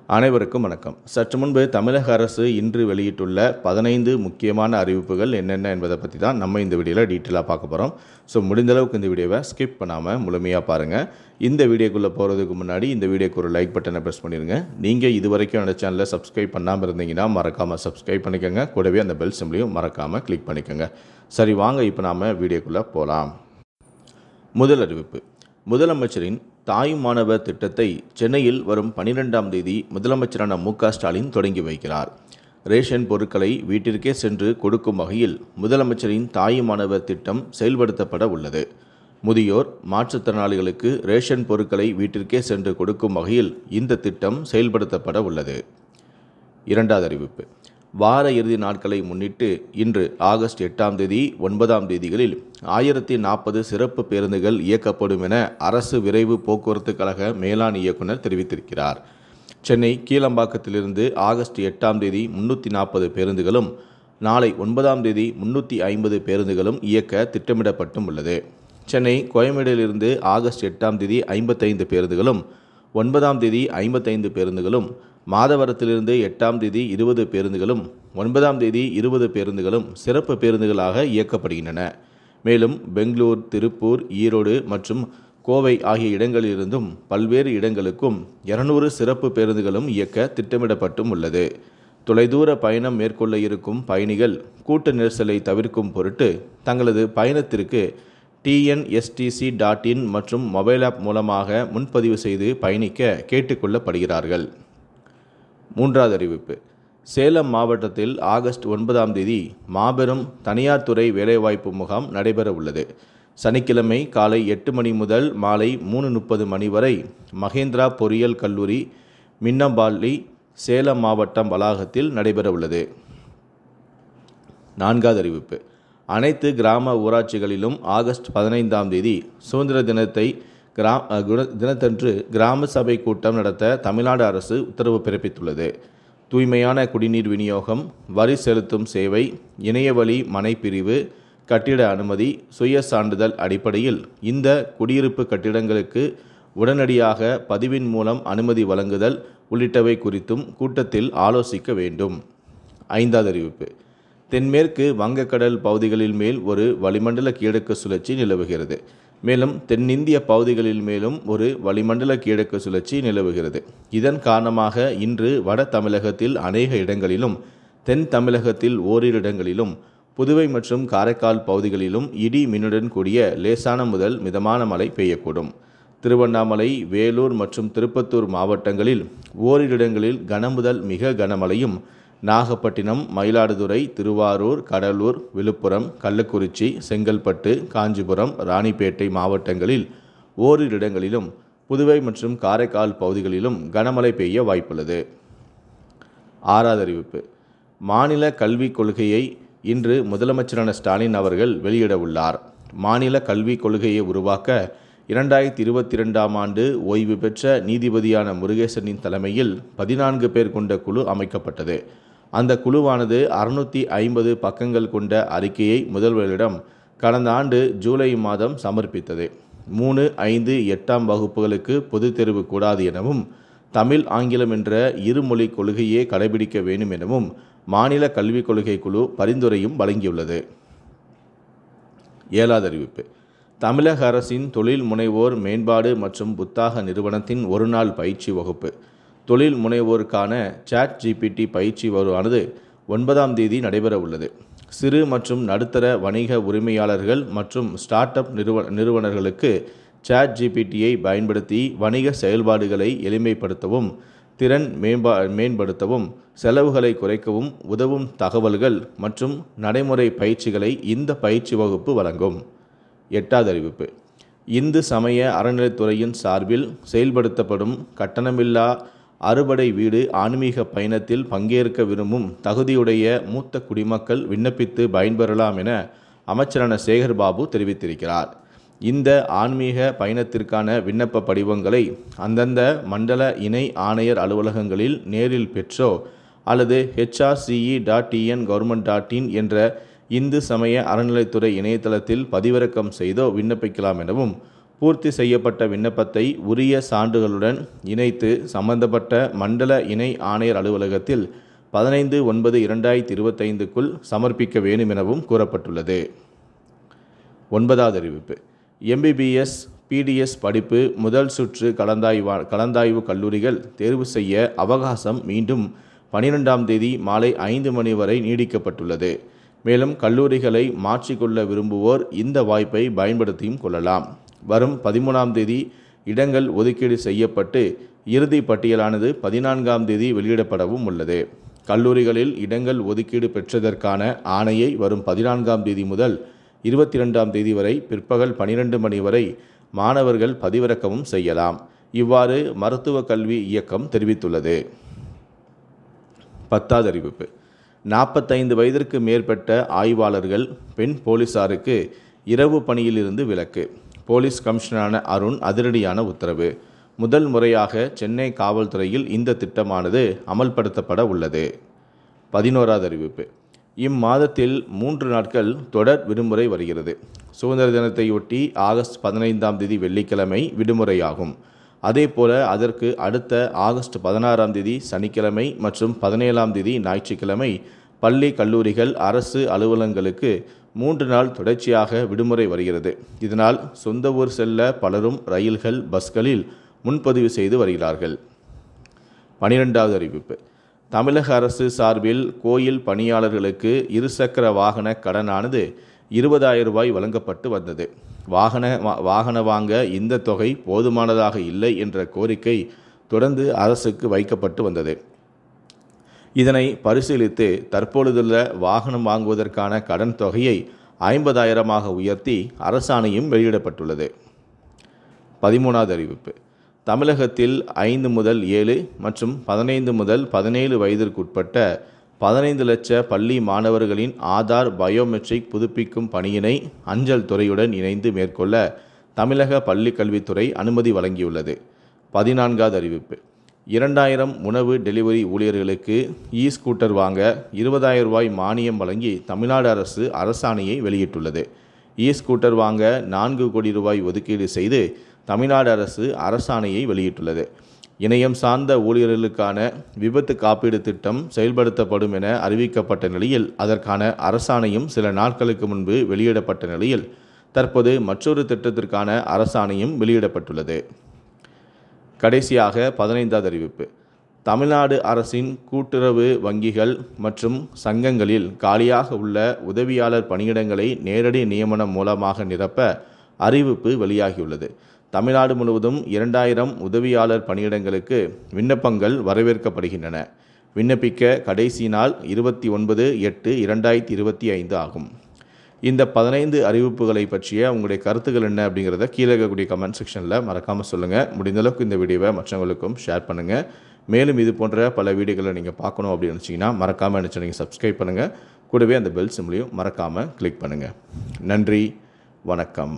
அனைவருக்கும் வணக்கம். சற்று முன்பு தமிழக அரசு இன்று வெளியிட்டுள்ள 15 முக்கியமான அறிவிப்புகள் என்னென்ன என்பதை பற்றி தான் நம்ம இந்த வீடியோவில் டீட்டெயிலாக பார்க்க போகிறோம். ஸோ முடிந்தளவுக்கு இந்த வீடியோவை ஸ்கிப் பண்ணாமல் முழுமையாக பாருங்கள். இந்த வீடியோக்குள்ளே போகிறதுக்கு முன்னாடி இந்த வீடியோக்கு ஒரு லைக் பட்டனை ப்ரெஸ் பண்ணிடுங்க. நீங்கள் இது வரைக்கும் என்னோட சேனலை சப்ஸ்கிரைப் பண்ணாமல் இருந்தீங்கன்னா மறக்காமல் சப்ஸ்கிரைப் பண்ணிக்கோங்க. கூடவே அந்த பெல் சிம்லையும் மறக்காமல் கிளிக் பண்ணிக்கோங்க. சரி, வாங்க இப்போ நாம் வீடியோக்குள்ளே போகலாம். முதல் அறிவிப்பு: முதலமைச்சரின் தாய் மாணவர் திட்டத்தை சென்னையில் வரும் 12ஆம் தேதி முதலமைச்சரான மு.க. ஸ்டாலின் தொடங்கி வைக்கிறார். ரேஷன் பொருட்களை வீட்டிற்கே சென்று கொடுக்கும் வகையில் முதலமைச்சரின் தாய் மாணவர் திட்டம் செயல்படுத்தப்பட உள்ளது. முதியோர், மாற்றுத்திறனாளிகளுக்கு ரேஷன் பொருட்களை வீட்டிற்கே சென்று கொடுக்கும் வகையில் இந்த திட்டம் செயல்படுத்தப்பட உள்ளது. இரண்டாவது அறிவிப்பு: வார இறுதி நாட்களை முன்னிட்டு இன்று ஆகஸ்ட் 8ஆம் தேதி 9ஆம் தேதிகளில் 1040 சிறப்பு பேருந்துகள் இயக்கப்படும் என அரசு விரைவு போக்குவரத்து கழக மேலாண் இயக்குனர் தெரிவித்திருக்கிறார். சென்னை கீழம்பாக்கத்திலிருந்து ஆகஸ்ட் 8ஆம் தேதி 340 பேருந்துகளும், நாளை 9ஆம் தேதி 350 பேருந்துகளும் இயக்க திட்டமிடப்பட்டும் உள்ளது. சென்னை கோயம்பேடிலிருந்து ஆகஸ்ட் 8ஆம் தேதி 55 பேருந்துகளும், 9ஆம் தேதி 55 பேருந்துகளும், மாதவரத்திலிருந்து 8ஆம் தேதி 20 பேருந்துகளும், 9ஆம் தேதி 20 பேருந்துகளும் சிறப்பு பேருந்துகளாக இயக்கப்படுகின்றன. மேலும் பெங்களூர், திருப்பூர், ஈரோடு மற்றும் கோவை ஆகிய இடங்களிலிருந்தும் பல்வேறு இடங்களுக்கும் 200 சிறப்பு பேருந்துகளும் இயக்க திட்டமிடப்பட்டும் உள்ளது. தொலைதூர பயணம் மேற்கொள்ள இருக்கும் பயணிகள் கூட்ட நெரிசலை தவிர்க்கும் பொருட்டு தங்களது பயணத்திற்கு tnstc.in மற்றும் மொபைல் ஆப் மூலமாக முன்பதிவு செய்து பயணிக்க கேட்டுக்கொள்ளப்படுகிறார்கள். மூன்றாவது அறிவிப்பு: சேலம் மாவட்டத்தில் ஆகஸ்ட் 9ஆம் தேதி மாபெரும் தனியார் துறை வேலைவாய்ப்பு முகாம் நடைபெற உள்ளது. சனிக்கிழமை காலை 8 மணி முதல் மாலை 3:30 மணி வரை மகேந்திரா பொறியியல் கல்லூரி, மின்னம்பாள்ளி, சேலம் மாவட்டம் வளாகத்தில் நடைபெற உள்ளது. நான்காவது அறிவிப்பு: அனைத்து கிராம ஊராட்சிகளிலும் ஆகஸ்ட் 15ஆம் தேதி சுதந்திர தினத்தன்று கிராம சபை கூட்டம் நடத்த தமிழ்நாடு அரசு உத்தரவு பிறப்பித்துள்ளது. தூய்மையான குடிநீர் விநியோகம், வரி செலுத்தும் சேவை, இணையவழி மனைப்பிரிவு, கட்டிட அனுமதி, சுய சான்றிதழ் அடிப்படையில் இந்த குடியிருப்பு கட்டிடங்களுக்கு உடனடியாக பதிவின் மூலம் அனுமதி வழங்குதல் உள்ளிட்டவை குறித்தும் கூட்டத்தில் ஆலோசிக்க வேண்டும். ஐந்தாவது அறிவிப்பு: தென்மேற்கு வங்கக்கடல் பகுதிகளில் மேல் ஒரு வளிமண்டல கீழக்கு சுழற்சி நிலவுகிறது. மேலும் தென்னிந்திய பகுதிகளில் மேலும் ஒரு வளிமண்டல கீழக்கு சுழற்சி நிலவுகிறது. இதன் காரணமாக இன்று வட தமிழகத்தில் அநேக இடங்களிலும், தென் தமிழகத்தில் ஓரிரு இடங்களிலும், புதுவை மற்றும் காரைக்கால் பகுதிகளிலும் இடி மின்னுடன் கூடிய லேசான முதல் மிதமான மழை பெய்யக்கூடும். திருவண்ணாமலை, வேலூர் மற்றும் திருப்பத்தூர் மாவட்டங்களில் ஓரிரு இடங்களில் கனமுதல் மிக கனமழையும், நாகப்பட்டினம், மயிலாடுதுறை, திருவாரூர், கடலூர், விழுப்புரம், கள்ளக்குறிச்சி, செங்கல்பட்டு, காஞ்சிபுரம், ராணிப்பேட்டை மாவட்டங்களில் ஓரிரு இடங்களிலும், புதுவை மற்றும் காரைக்கால் பகுதிகளிலும் கனமழை பெய்ய வாய்ப்புள்ளது. ஆறாவது அறிவிப்பு: மாநில கல்விக் கொள்கையை இன்று முதலமைச்சரான ஸ்டாலின் அவர்கள் வெளியிட உள்ளார். மாநில கல்விக் கொள்கையை உருவாக்க 2022ஆம் ஆண்டு ஓய்வு பெற்ற நீதிபதியான முருகேசனின் தலைமையில் 14 பேர் கொண்ட குழு அமைக்கப்பட்டது. அந்த குழுவானது 650 பக்கங்கள் கொண்ட அறிக்கையை முதல்வரிடம் கடந்த ஆண்டு ஜூலை மாதம் சமர்ப்பித்தது. 3, 5, 8ஆம் வகுப்புகளுக்கு பொதுத் தேர்வு கூடாது எனவும், தமிழ், ஆங்கிலம் என்ற இருமொழி கொள்கையே கடைபிடிக்க வேண்டும் எனவும் மாநில கல்விக் கொள்கை குழு பரிந்துரையும் வழங்கியுள்ளது. ஏழாவது அறிவிப்பு: தமிழக அரசின் தொழில் முனைவோர் மேம்பாடு மற்றும் புத்தாக்க நிறுவனத்தின் ஒருநாள் பயிற்சி வகுப்பு. தொழில் முனைவோருக்கான ChatGPT பயிற்சி வகுப்பானது 9ஆம் தேதி நடைபெற உள்ளது. சிறு மற்றும் நடுத்தர வணிக உரிமையாளர்கள் மற்றும் ஸ்டார்ட் அப் நிறுவனர்களுக்கு ChatGPTயை பயன்படுத்தி வணிக செயல்பாடுகளை எளிமைப்படுத்தவும், திறன் மேம்படுத்தவும், செலவுகளை குறைக்கவும் உதவும் தகவல்கள் மற்றும் நடைமுறை பயிற்சிகளை இந்த பயிற்சி வகுப்பு வழங்கும். எட்டாவது அறிவிப்பு: இந்து சமய அறநிலைத்துறையின் சார்பில் செயல்படுத்தப்படும் கட்டணமில்லா அறுபடை வீடு ஆன்மீக பயணத்தில் பங்கேற்க விரும்பும் தகுதியுடைய மூத்த குடிமக்கள் விண்ணப்பித்து பயன்பெறலாம் என அமைச்சரான சேகர்பாபு தெரிவித்திருக்கிறார். இந்த ஆன்மீக பயணத்திற்கான விண்ணப்ப படிவங்களை அந்தந்த மண்டல இணை ஆணையர் அலுவலகங்களில் நேரில் பெற்றோ அல்லது hrce.in.government.in என்ற இந்து சமய அறநிலைத்துறை இணையதளத்தில் பதிவிறக்கம் செய்தோ விண்ணப்பிக்கலாம் எனவும், பூர்த்தி செய்யப்பட்ட விண்ணப்பத்தை உரிய சான்றுகளுடன் இணைத்து சம்பந்தப்பட்ட மண்டல இணை ஆணையர் அலுவலகத்தில் 15/9/2025க்குள் சமர்ப்பிக்க வேண்டும் எனவும் கூறப்பட்டுள்ளது. 9வது அறிவிப்பு. MBBS PDS படிப்பு முதல் சுற்று கலந்தாய்வு கல்லூரிகள் தேர்வு செய்ய அவகாசம் மீண்டும் 12ஆம் தேதி மாலை 5 மணி வரை நீடிக்கப்பட்டுள்ளது. மேலும் கல்லூரிகளை மாற்றிக்கொள்ள விரும்புவோர் இந்த வாய்ப்பை பயன்படுத்தியும் கொள்ளலாம். வரும் 13ஆம் தேதி இடங்கள் ஒதுக்கீடு செய்யப்பட்டு இறுதி பட்டியலானது 14ஆம் தேதி வெளியிடப்படவும் உள்ளது. கல்லூரிகளில் இடங்கள் ஒதுக்கீடு பெற்றதற்கான ஆணையை வரும் 14ஆம் தேதி முதல் 22ஆம் தேதி வரை பிற்பகல் 12 மணி வரை மாணவர்கள் பதிவிறக்கவும் செய்யலாம். இவ்வாறு மருத்துவக் கல்வி இயக்கம் தெரிவித்துள்ளது. 10வது அறிவிப்பு. 45 வயதிற்கு மேற்பட்ட ஆய்வாளர்கள் பெண் போலீசாருக்கு இரவு பணியிலிருந்து விலக்கு. போலீஸ் கமிஷனரான அருண் அதிரடியான உத்தரவு. முதல் முறையாக சென்னை காவல்துறையில் இந்த திட்டமானது அமல்படுத்தப்பட உள்ளது. 11வது அறிவிப்பு. இம்மாதத்தில் 3 நாட்கள் தொடர் விடுமுறை வருகிறது. சுதந்திர தினத்தையொட்டி ஆகஸ்ட் 15ஆம் தேதி வெள்ளிக்கிழமை விடுமுறையாகும். அதேபோல அதற்கு அடுத்த ஆகஸ்ட் 16ஆம் தேதி சனிக்கிழமை மற்றும் 17ஆம் தேதி ஞாயிற்றுக்கிழமை பள்ளி கல்லூரிகள் அரசு அலுவலகங்களுக்கு 3 நாள் தொடர்ச்சியாக விடுமுறை வருகிறது. இதனால் சொந்த ஊர் செல்ல பலரும் ரயில்கள் பஸ்களில் முன்பதிவு செய்து வருகிறார்கள். 12வது அறிவிப்பு. தமிழக அரசு சார்பில் கோயில் பணியாளர்களுக்கு இருசக்கர வாகன கடனானது 20,000 ரூபாய் வழங்கப்பட்டு வந்தது. வாகன வாங்க இந்த தொகை போதுமானதாக இல்லை என்ற கோரிக்கை தொடர்ந்து அரசுக்கு வைக்கப்பட்டு வந்தது. இதனை பரிசீலித்து தற்பொழுதுள்ள வாகனம் வாங்குவதற்கான கடன் தொகையை 50,000ஆக உயர்த்தி அரசாணையும் வெளியிடப்பட்டுள்ளது. 13வது அறிவிப்பு. தமிழகத்தில் 5 முதல் 7 மற்றும் 15 முதல் 17 வயதிற்குட்பட்ட 15 லட்ச பள்ளி மாணவர்களின் ஆதார் பயோமெட்ரிக் புதுப்பிக்கும் பணியினை அஞ்சல் துறையுடன் இணைந்து மேற்கொள்ள தமிழக பள்ளிக்கல்வித்துறை அனுமதி வழங்கியுள்ளது. 14வது அறிவிப்பு. 2000 உணவு டெலிவரி ஊழியர்களுக்கு ஸ்கூட்டர் வாங்க 20,000 ரூபாய் மானியம் வழங்கி தமிழ்நாடு அரசு அரசாணையை வெளியிட்டுள்ளது. ஸ்கூட்டர் வாங்க 4 கோடி ரூபாய் ஒதுக்கீடு செய்து தமிழ்நாடு அரசு அரசாணையை வெளியிட்டுள்ளது. இணையம் சார்ந்த ஊழியர்களுக்கான விபத்து காப்பீடு திட்டம் செயல்படுத்தப்படும் என அறிவிக்கப்பட்ட நிலையில் அதற்கான அரசாணையும் சில நாட்களுக்கு முன்பு வெளியிடப்பட்ட நிலையில் தற்போது மற்றொரு திட்டத்திற்கான அரசாணையும் வெளியிடப்பட்டுள்ளது. கடைசியாக 15வது அறிவிப்பு. தமிழ்நாடு அரசின் கூட்டுறவு வங்கிகள் மற்றும் சங்கங்களில் காலியாக உள்ள உதவியாளர் பணியிடங்களை நேரடி நியமனம் மூலமாக நிரப்ப அறிவிப்பு வெளியாகியுள்ளது. தமிழ்நாடு முழுவதும் 2000 உதவியாளர் பணியிடங்களுக்கு விண்ணப்பங்கள் வரவேற்கப்படுகின்றன. விண்ணப்பிக்க கடைசி நாள் 29/8/2025 ஆகும். இந்த 15 அறிவிப்புகளை பற்றிய உங்களுடைய கருத்துக்கள் என்ன அப்படிங்கிறத கீழே இருக்கக்கூடிய கமெண்ட் செக்ஷனில் மறக்காமல் சொல்லுங்கள். முடிந்தளவுக்கு இந்த வீடியோவை மற்றவங்களுக்கும் ஷேர் பண்ணுங்கள். மேலும் இது போன்ற பல வீடியோக்களை நீங்கள் பார்க்கணும் அப்படின்னு நினச்சிங்கன்னா மறக்காமல் நினச்சி நீங்கள் சப்ஸ்கிரைப் பண்ணுங்கள். கூடவே அந்த பெல் சிம்லையும் மறக்காமல் கிளிக் பண்ணுங்கள். நன்றி, வணக்கம்.